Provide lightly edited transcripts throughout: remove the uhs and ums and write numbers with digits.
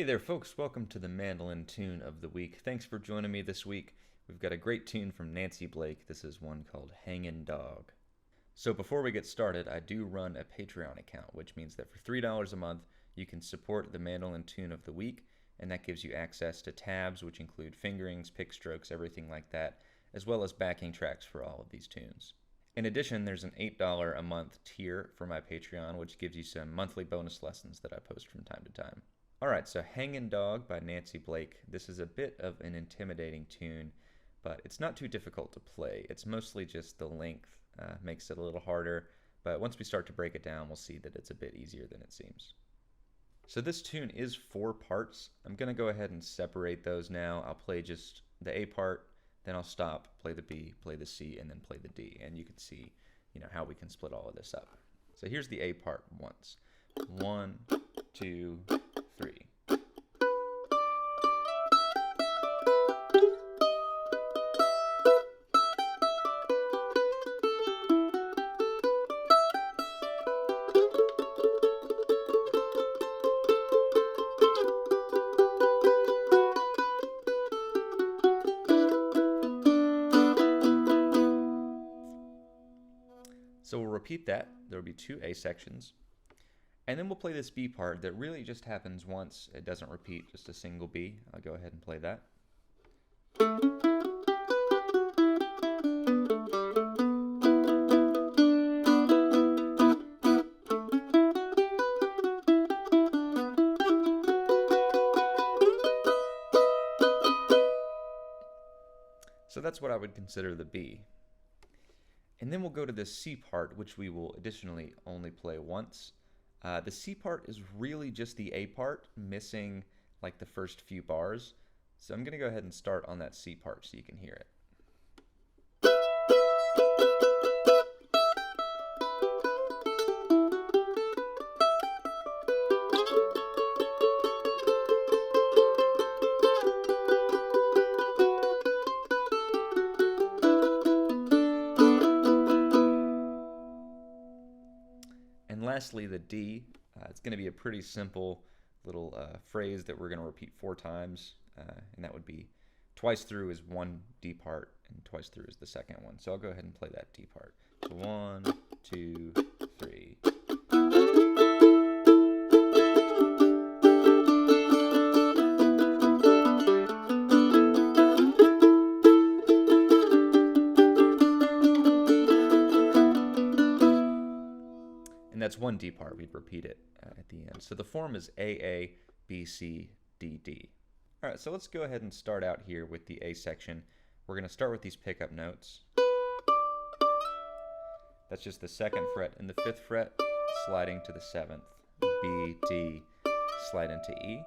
Hey there folks, welcome to the Mandolin Tune of the Week. Thanks for joining me this week. We've got a great tune from Nancy Blake. This is one called Hangin' Dog. So before we get started, I do run a Patreon account, which means that for $3 a month, you can support the Mandolin Tune of the Week, and that gives you access to tabs, which include fingerings, pick strokes, everything like that, as well as backing tracks for all of these tunes. In addition, there's an $8 a month tier for my Patreon, which gives you some monthly bonus lessons that I post from time to time. Alright, so Hangin' Dog by Nancy Blake. This is a bit of an intimidating tune, but it's not too difficult to play. It's mostly just the length makes it a little harder, but once we start to break it down, we'll see that it's a bit easier than it seems. So this tune is 4 parts. I'm going to go ahead and separate those now. I'll play just the A part, then I'll stop, play the B, play the C, and then play the D, and you can see, how we can split all of this up. So here's the A part once. 1, 2, 3. So we'll repeat that. There will be 2 A sections. And then we'll play this B part that really just happens once. It doesn't repeat, just a single B. I'll go ahead and play that. So that's what I would consider the B. And then we'll go to the C part, which we will additionally only play once. The C part is really just the A part, missing like the first few bars. So I'm going to go ahead and start on that C part so you can hear it. And lastly, the D. It's going to be a pretty simple little phrase that we're going to repeat 4 times, and that would be twice through is one D part, and twice through is the second one. So I'll go ahead and play that D part. So 1, 2, 3. And that's one D part. We'd repeat it at the end. So the form is A, A, B, C, D, D. All right, so let's go ahead and start out here with the A section. We're going to start with these pickup notes. That's just the 2nd fret and the 5th fret, sliding to the 7th. B, D, slide into E.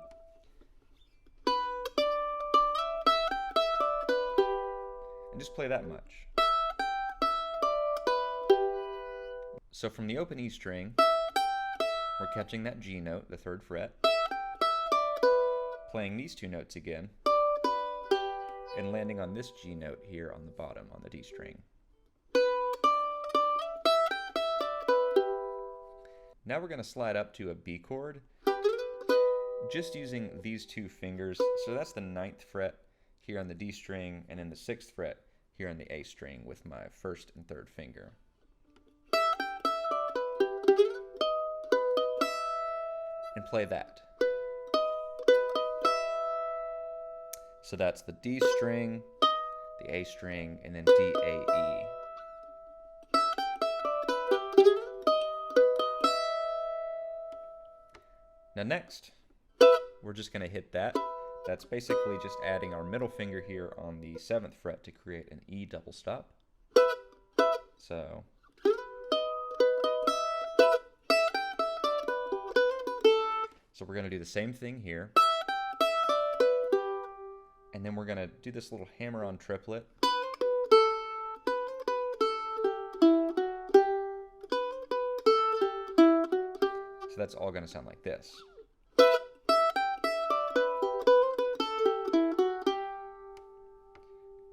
And just play that much. So from the open E string, we're catching that G note, the 3rd fret, playing these 2 notes again, and landing on this G note here on the bottom on the D string. Now we're going to slide up to a B chord, just using these 2 fingers. So that's the 9th fret here on the D string, and then the 6th fret here on the A string with my 1st and 3rd finger. And play that. So that's the D string, the A string, and then D, A, E. Now next, we're just going to hit that. That's basically just adding our middle finger here on the 7th fret to create an E double stop. So we're going to do the same thing here. And then we're going to do this little hammer-on triplet. So that's all going to sound like this.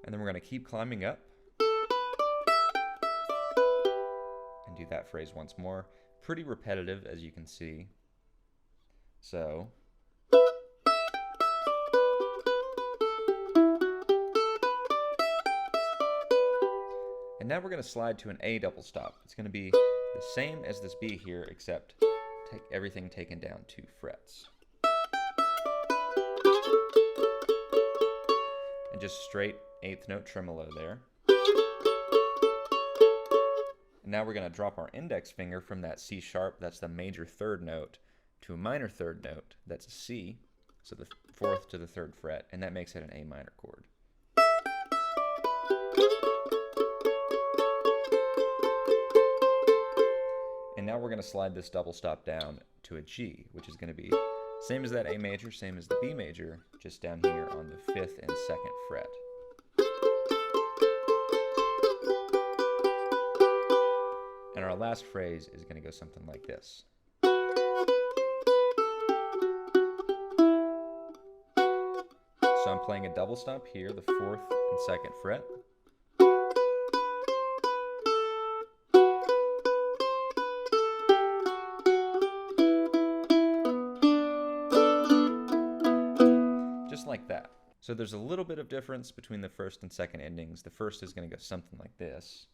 And then we're going to keep climbing up. And do that phrase once more. Pretty repetitive, as you can see. So And now we're going to slide to an A double stop. It's going to be the same as this B here, except take everything taken down 2 frets. And just straight 8th note tremolo there. And now we're going to drop our index finger from that C sharp, that's the major 3rd note, to a minor 3rd note, that's a C, so the 4th to the 3rd fret, and that makes it an A minor chord. And now we're going to slide this double stop down to a G, which is going to be same as that A major, same as the B major, just down here on the 5th and 2nd fret. And our last phrase is going to go something like this. So I'm playing a double stop here, the 4th and 2nd fret. Just like that. So there's a little bit of difference between the 1st and 2nd endings. The 1st is going to go something like this.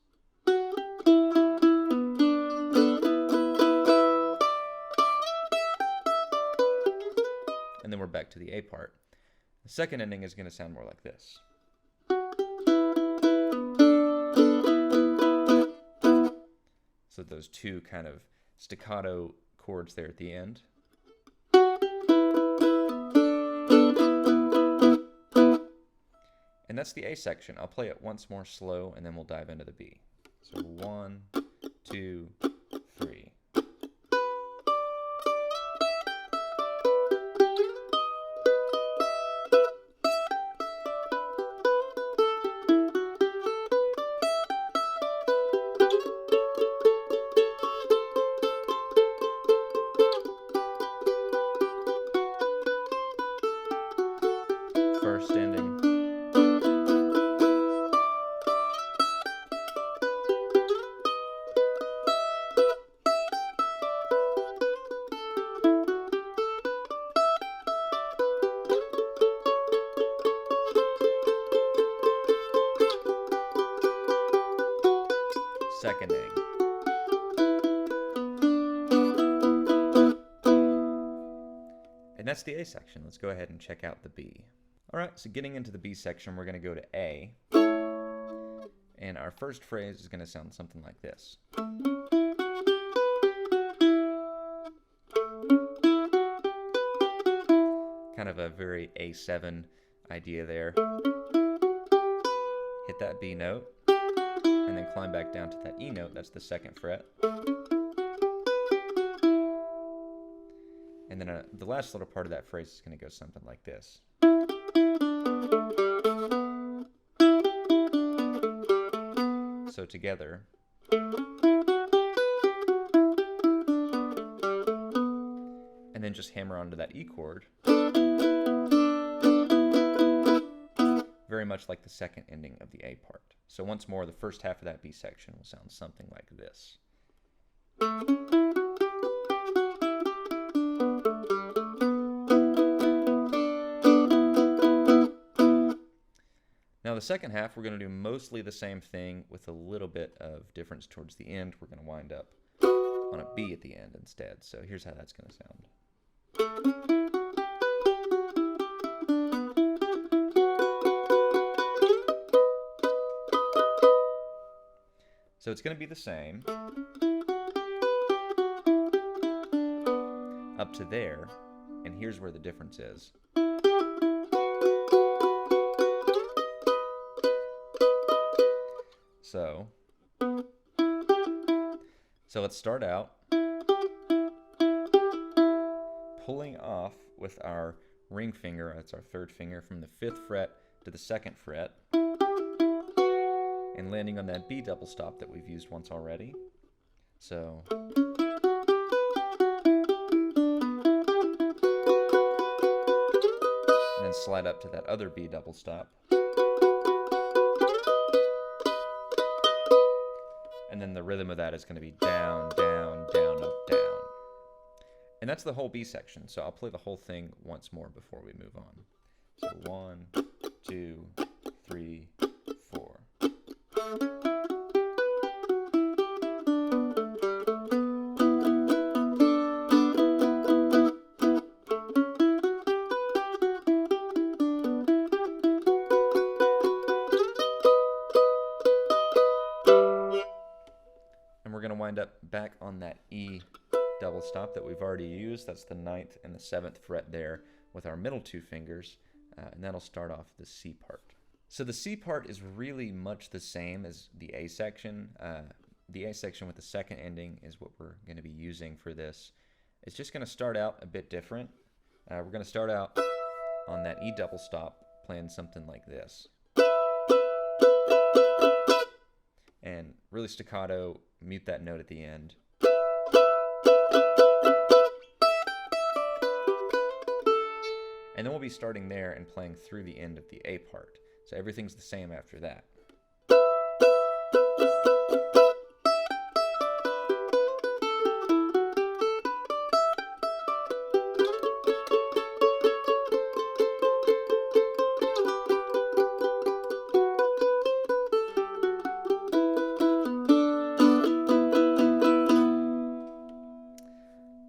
And then we're back to the A part. The 2nd ending is going to sound more like this. So those 2 kind of staccato chords there at the end. And that's the A section. I'll play it once more slow, and then we'll dive into the B. So 1, 2, 3. First ending. Seconding. And that's the A section. Let's go ahead and check out the B. All right, so getting into the B section, we're going to go to A. And our first phrase is going to sound something like this. Kind of a very A7 idea there. Hit that B note, and then climb back down to that E note, that's the 2nd fret. And then the last little part of that phrase is going to go something like this. So together. And then just hammer onto that E chord. Very much like the 2nd ending of the A part. So once more, the first half of that B section will sound something like this. Now the second half, we're going to do mostly the same thing with a little bit of difference towards the end. We're going to wind up on a B at the end instead. So here's how that's going to sound. So it's going to be the same up to there, and here's where the difference is. So let's start out pulling off with our ring finger, that's our 3rd finger, from the 5th fret to the 2nd fret, and landing on that B double stop that we've used once already. So and then slide up to that other B double stop. And then the rhythm of that is going to be down, down, down, up, down. And that's the whole B section. So I'll play the whole thing once more before we move on. So 1, 2, 3, 4. back on that E double stop that we've already used. That's the 9th and the 7th fret there with our middle 2 fingers, and that'll start off the C part. So the C part is really much the same as the A section. The A section with the second ending is what we're going to be using for this. It's just going to start out a bit different. We're going to start out on that E double stop playing something like this. And really staccato, mute that note at the end. And then we'll be starting there and playing through the end of the A part. So everything's the same after that.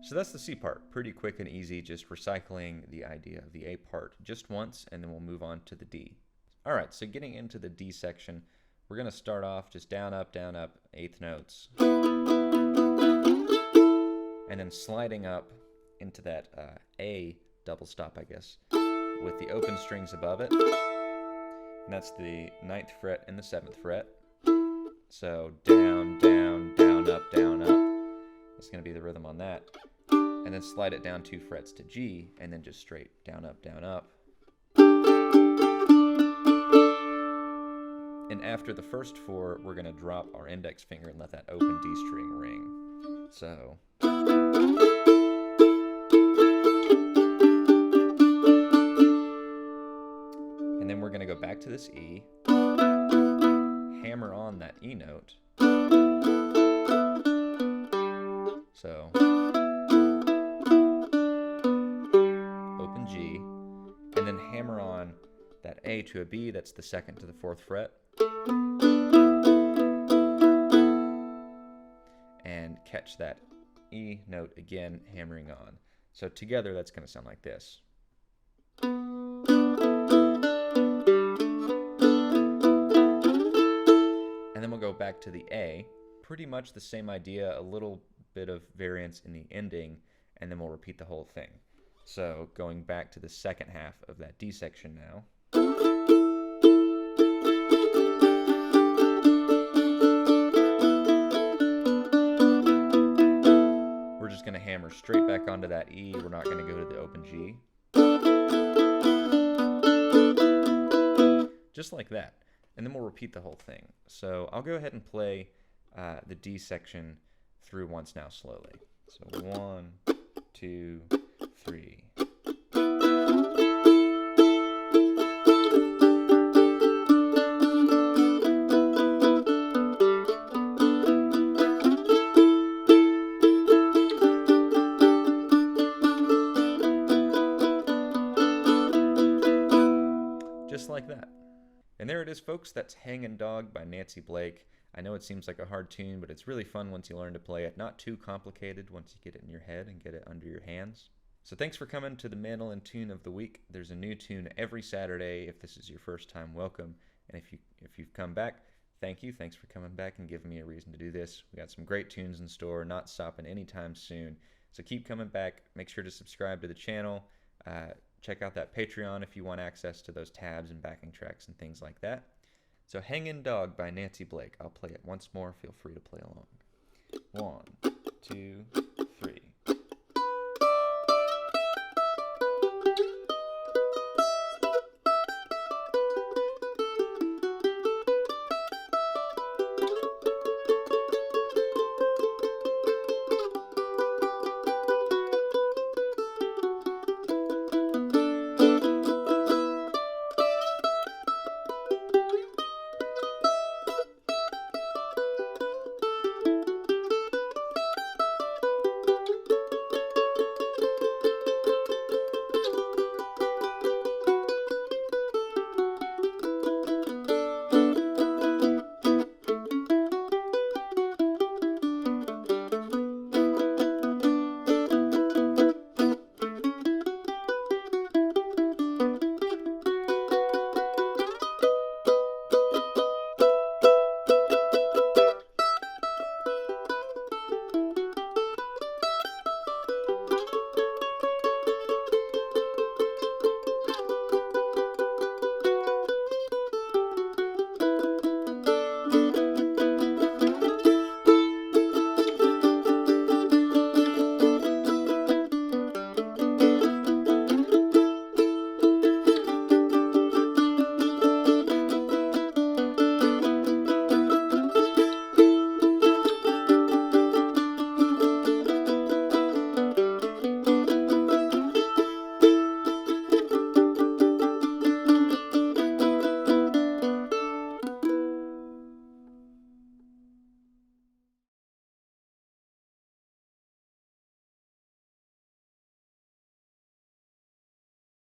So that's the C part, pretty quick and easy, just recycling the idea of the A part just once, and then we'll move on to the D. All right, so getting into the D section, we're going to start off just down, up, 8th notes. And then sliding up into that A double stop, I guess, with the open strings above it. And that's the 9th fret and the 7th fret. So down, up, down, up. It's going to be the rhythm on that. And then slide it down 2 frets to G, and then just straight down, up, down, up. And after the first 4, we're going to drop our index finger and let that open D string ring. So. And then we're going to go back to this E, hammer on that E note. So. G, and then hammer on that A to a B, that's the 2nd to the 4th fret, and catch that E note again, hammering on. So together that's going to sound like this. And then we'll go back to the A, pretty much the same idea, a little bit of variance in the ending, and then we'll repeat the whole thing. So going back to the second half of that D section now. We're just going to hammer straight back onto that E. We're not going to go to the open G. Just like that. And then we'll repeat the whole thing. So I'll go ahead and play the D section through once now slowly. So 1, 2, 3. Just like that. And there it is, folks. That's Hangin' Dog by Nancy Blake. I know it seems like a hard tune, but it's really fun once you learn to play it. Not too complicated once you get it in your head and get it under your hands. So thanks for coming to the Mandolin Tune of the Week. There's a new tune every Saturday. If this is your first time, welcome. And if you've come back, thank you. Thanks for coming back and giving me a reason to do this. We got some great tunes in store, not stopping anytime soon. So keep coming back. Make sure to subscribe to the channel. Check out that Patreon if you want access to those tabs and backing tracks and things like that. So Hangin' Dog by Nancy Blake. I'll play it once more. Feel free to play along. 1,